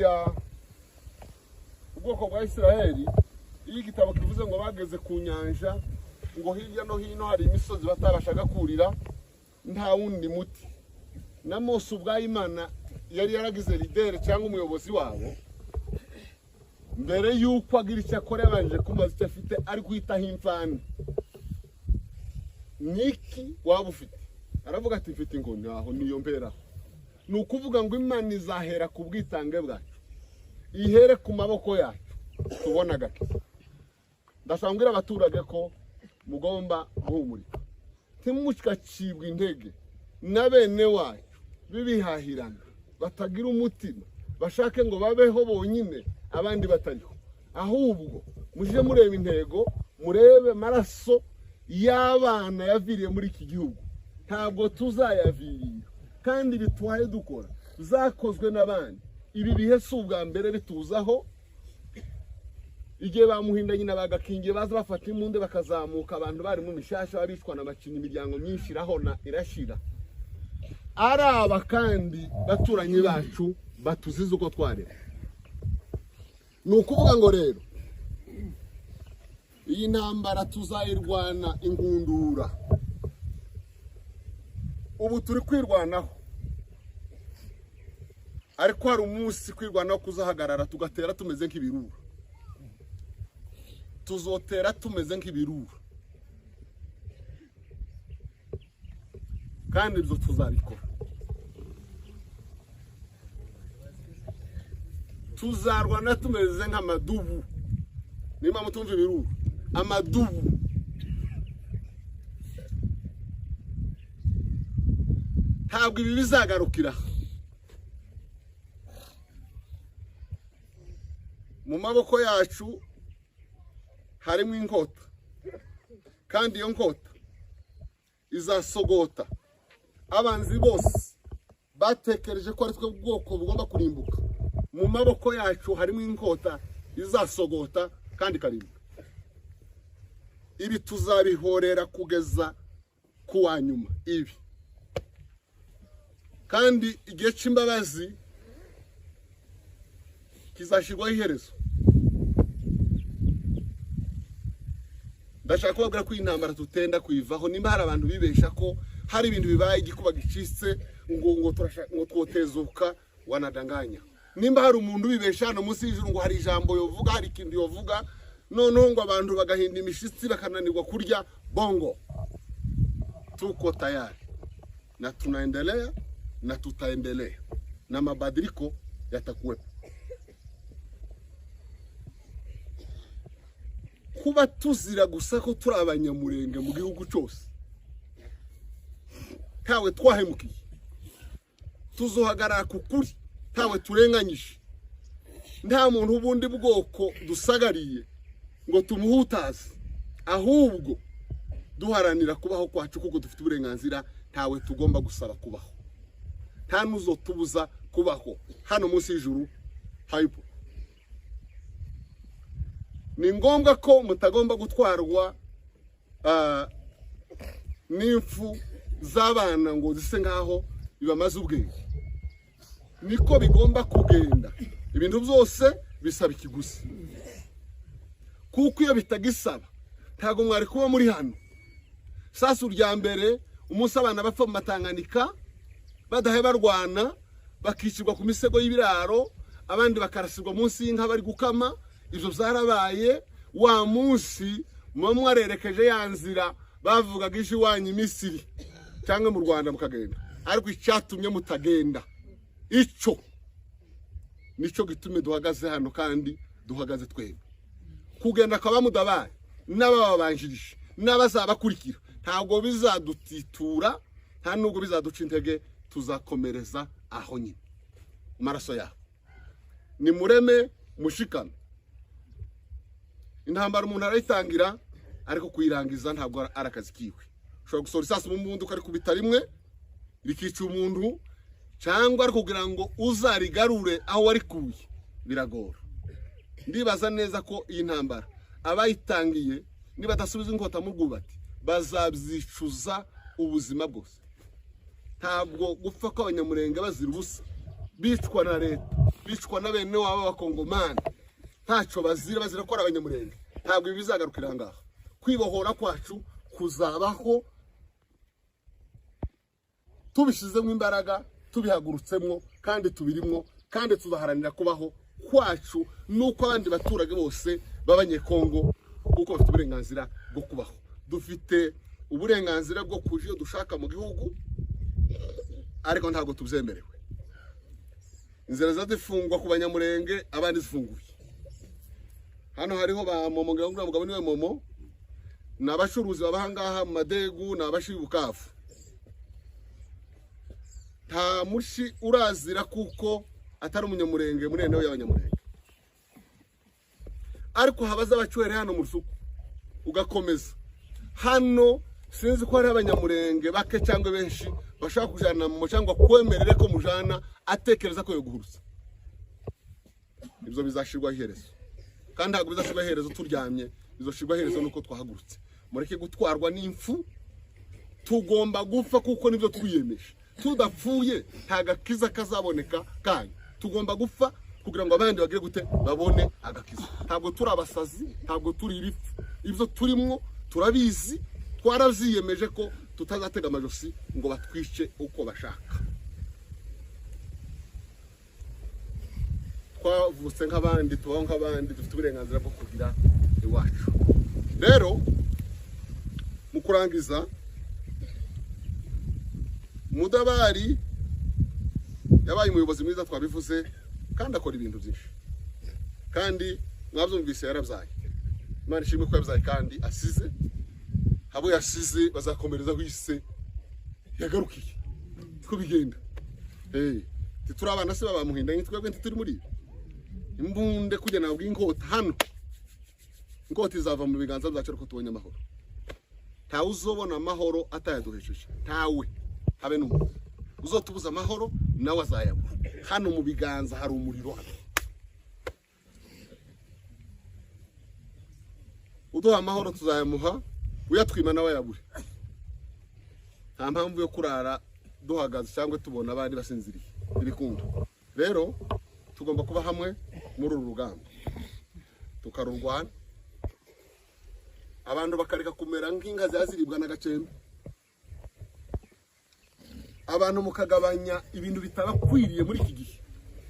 buriya ubwoko bwa Isiraheli iyo igitabo kivuze ngo bageze ku nyanja ngo hirya no hino hari imisozi batabashaga kurira nta wundi muti na Mose ubwa Imana yari yaragize leader cyangwa umuyobozi wabo mbere yuko agira icyo akora yabanje kumaza icyo afite ari guhitaho imfani niki waba ufite aravuga ati mfite ingoni aho niyo mberaho ni ukuvuga ngo Imana izahera ku bwitange bwacu ihere ku maboko yacu tubona gake ndasambwira abaturage ko mugomba guhumurika ntimucikacibwa intege na bene wacu bibihahirana batagira umutima bashake ngo babeho bonyine abandi batariho ahubwo muje mureba intego murebe maraso y'abana yaviriye muri iki gihugu ntabwo tuzayavirira kandi bitwaye dukora zakozwe n'abandi ibi bihe si ubwa mbere bituzaho igihe bamuhinda nyina bagakingiye baza bafata imunde bakazamuka abantu bari mu mishasha babicwa n'abacinya imiryango myinshi irahona irashira araba kandi baturanye bacu batuzize uko twarera ni ukuvuga ngo rero iyi ntambara tuzayirwana ingundura ubu turi kwirwanaho ariko hari umunsi kwirwanaho kuzahagarara tugatera tumeze nk'ibirura tuzotera tumeze nk'ibirura kandi ibyo tuzabikora tuzarwana tumeze nk'amadubu niba mutumva ibirura amadubu ntabwo ibi bizagarukira mu maboko yacu harimo inkota kandi iyo nkota izasogota abanzi bose batekereje ko ari twe bwoko bugomba kurimbuka mu maboko yacu harimo inkota izasogota kandi karimbuka ibi tuzabihorera kugeza ku wa nyuma ibi kandi igihe cy'imbabazi kizashirwaho iherezo ndashaka kubabwira ko intambara tutenda kuyivaho nimba hari abantu bibesha ko hari ibintu bibaye igikuba gicitse ngo twotezuka wanadanganya nimba hari umuntu bibesha hano munsi y'ijuru ngo hari ijambo yovuga hari ikintu yovuga noneho ngo abantu bagahinda imishitsi bakananirwa kurya bongo tuko tayari na tunaendelea na tutaendelea na mabadiliko yatakuwepo kuba tuzira gusa ko turi abanyamurenge mu gihugu cyose tawe twahemukiye tuzohagarara ku kuri tawe turenganyije nta muntu ubundi bwoko dusagariye ngo tumuhutaze ahubwo duharanira kubaho kwacu kuko dufite uburenganzira tawe tugomba gusaba kubaho nta nuzo tubuza kubaho hano munsi y'ijuru haypo ni ngombwa ko mutagomba gutwarwa n'imfu z'abana ngo zise ngaho bibamaze ubwenge niko bigomba kugenda ibintu byose bisaba ikiguzi kuko iyo bitagisaba ntago mwari kuba muri hano sasa urya mbere umunsi abana bapfa mu Matanganika badahe barwana bakicirwa ku misego y'ibiraro abandi bakarasirwa munsi y'inka bari gukama ivyo zarabaye wa munsi mumwe arerekeje yanzira bavugaga ishi wanyu Misiri cyangwa mu Rwanda mukagenda ariko icyatumye mutagenda ico nico gitume duhagaze hano kandi duhagaze twebwe kugenda akaba mudabaye n'ababanjirije n'abazabakurikira ntabwo bizadutitura nta nubwo bizaduca intege tuzakomereza aho nyine maraso yaho ni mureme mushikana intambara umuntu arayitangira ariko kuyirangiza ntabwo arakazi kiwe ushobora gusora isasu mu mbunda ukarikubita rimwe rikica umuntu cyangwa ari kugira ngo uzarigarure aho warikuye biragora ndibaza neza ko iyi ntambara abayitangiye niba badasubiza inkota mu rwubati bazabyicuza ubuzima bwose ntabwo gupfa ko abanyamurenge bazira ubusa bicwa na leta bicwa na bene wabo b'abakongomani ntacyo bazira ko ari abanyamurenge. Ntabwo ibi bizagarukira ngaha. Kwibohora kwacu kuzabaho tubishizemo imbaraga, tubihagurutsemo kandi tubirimwo, kandi tuzaharanira kubaho kwacu nuko abandi baturage bose b'abanyekongo kuko bafite uburenganzira bwo kubaho. Dufite uburenganzira bwo kuja dushaka mu gihugu, ariko ntabwo tubyemerewe. Inzira zadifungwa ku banyamurenge, abandi zifunguye. Hano hariho ba Momo, mugabo niwe Momo, n'abashuruzi babahangaha mu Madegu, n'abashibi Bukavu. Nta mushi urazira kuko atari umunyamurenge munene w'abanyamurenge. Ariko habaza abacwere hano mu Rusuku ugakomeza. Hano sinzi ko ari abanyamurenge bake cyangwa benshi bashaka kujana mu cyangwa kwemerere ko mujana atekereza ko yo guhurutsa. Ibyo bizashirwa iherezo. Kandi ntabwo bizashirwa iherezo turyamye, bizoshirwa iherezo nuko twahagurutse. Mureke gutwarwa n'imfu, tugomba gupfa kuko nibyo twiyemeje. Tudapfuye nta gakiza kazaboneka kanyu. Tugomba gupfa kugira ngo abandi bagire gute babone agakiza. Ntabwo turi abasazi, ntabwo turi ibifu. Ibyo turimwo turabizi, twaravyiyemeje ko tutazatega amajosi ngo batwice uko bashaka. Twavutse nk'abandi, tubaho nk'abandi, dufite uburenganzira bwo kugira iwacu. Rero mu kurangiza, Mudabari yabaye umuyobozi mwiza twabivuze, kandi akora ibintu byinshi. Kandi mwabyumvise yarabyaye. Imana ishimwe ko yabyaye kandi asize. Abo yasize bazakomereza hwise yagarukiye. Ko bigenda. Turi abana se babamuhinda twebwe turi muri imbunde kujya nabwo inkota hano. Inkota izava mu biganza byacu ariko tubonye amahoro. Ntawe uzobona amahoro atayaduhesheje. Ntawe habe n'umuntu uzotubuza amahoro nawe azayabura. Hano mu biganza hari umuriro hano. Uduha amahoro tuzayamuha, uyatwima nawe yabure. Nta mpamvu yo kurara duhagaze cyangwa tubona abandi basinziriye. Ibikunda. Rero tugomba kuba hamwe muri uru rugamba. Tukarurwana. Abantu bakareka kumera nk'inka zaziribwa n'agacembe. Abantu mukagabanya ibintu bitabakwiriye muri iki gihe.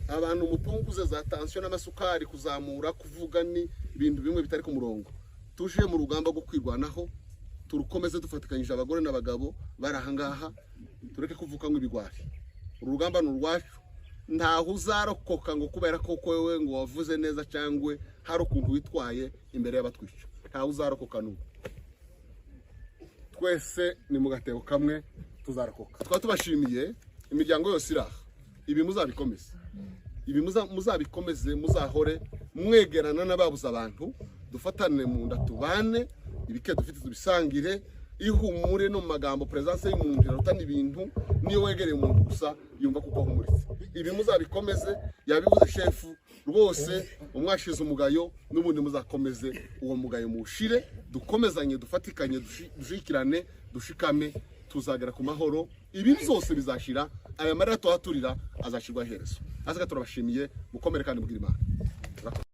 Abantu mupunguze za tension n'amasukari, kuzamura, kuvuga ni ibintu bimwe bitari ku murongo. Tuje mu rugamba rwo kwirwanaho, turukomeze dufatikanyije abagore n'abagabo barahangaha, tureke kuvuka nk'ibigwari. Urugamba n'urwacu, ntaho uzarokoka ngo kubera ko wewe ngo wavuze neza cyangwa hari ukuntu witwaye imbere y'abatwica. Ntaho uzarokoka n'ubu. Twese ni mu gatebo kamwe tuzarokoka. Twa tubashimiye imiryango yose iraha. Ibi muzabikomeze. Ibi muzabikomeze, muzahore mwegerana n'ababuza abantu, dufatane mu nda tubane, ibike dufite tubisangire, ihumure no magambo presence y'umuntu rutana ibintu, niyo wegereye umuntu gusa yumva kuko ahumuritse. Ibi muzabikomeze, yabivuze chef rwose, umwashize umugayo n'ubundi muzakomeze uwo mugayo mushire, dukomezanye, dufatikanye, dushikirane, dushikame, tuzagera ku mahoro. Ibi byose bizashira, aya marira tuhaturira azashirwa iherezo. Asaka turabashimiye, mukomere kandi mugira Imana.